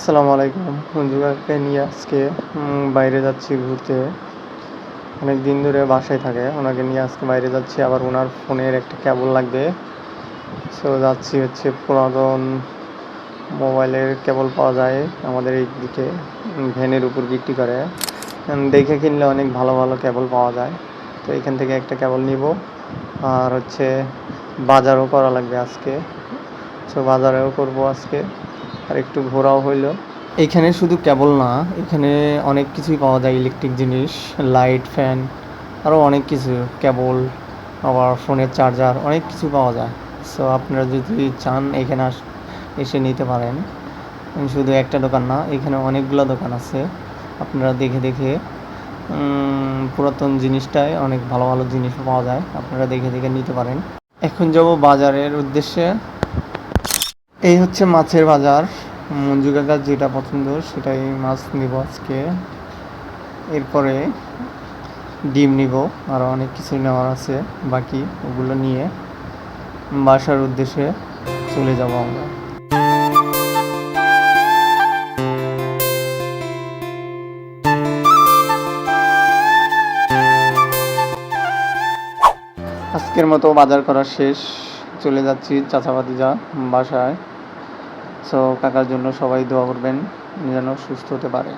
আসসালামু আলাইকুম। মঞ্জুকাকে নিয়ে আজকে বাইরে যাচ্ছি ঘুরতে। অনেক দিন ধরে বাসায় থাকে। ওনাকে নিয়ে আজকে বাইরে যাচ্ছি। আবার ওনার ফোনের একটা কেবল লাগবে। সো যাচ্ছি হচ্ছে পুরাতন মোবাইলের কেবল পাওয়া যায় আমাদের এই দিকে, ভ্যানের উপর বিক্রি করে। দেখে কিনলে অনেক ভালো ভালো কেবল পাওয়া যায়। তো এখান থেকে একটা কেবল নিব। আর হচ্ছে বাজারও করা লাগবে আজকে। সো বাজারেও করব আজকে। আর একটু ঘোরাও হইল। এখানে শুধু কেবল না, এখানে অনেক কিছুই পাওয়া যায়, ইলেকট্রিক জিনিস, লাইট, ফ্যান, আরও অনেক কিছু, কেবল, আবার ফোনের চার্জার, অনেক কিছু পাওয়া যায়। সো আপনারা যদি চান এখানে এসে নিতে পারেন। শুধু একটা দোকান না, এখানে অনেকগুলো দোকান আছে। আপনারা দেখে দেখে পুরাতন জিনিসটায় অনেক ভালো ভালো জিনিস পাওয়া যায়, আপনারা দেখে দেখে নিতে পারেন। এখন যাব বাজারের উদ্দেশ্যে। এই হচ্ছে মাছের বাজার। মঞ্জু কাকার যেটা পছন্দ সেটাই মাছ নিব আজকে। এরপরে ডিম নিব, আরও অনেক কিছু নেওয়ার আছে বাকি, ওগুলো নিয়ে বাসার উদ্দেশ্যে চলে যাব আমরা। আজকের মতো বাজার করা শেষ, চলে যাচ্ছি চাচা ভাতিজা বাসায়। সো কাকার জন্য সবাই দোয়া করবেন যেন সুস্থ হতে পারে।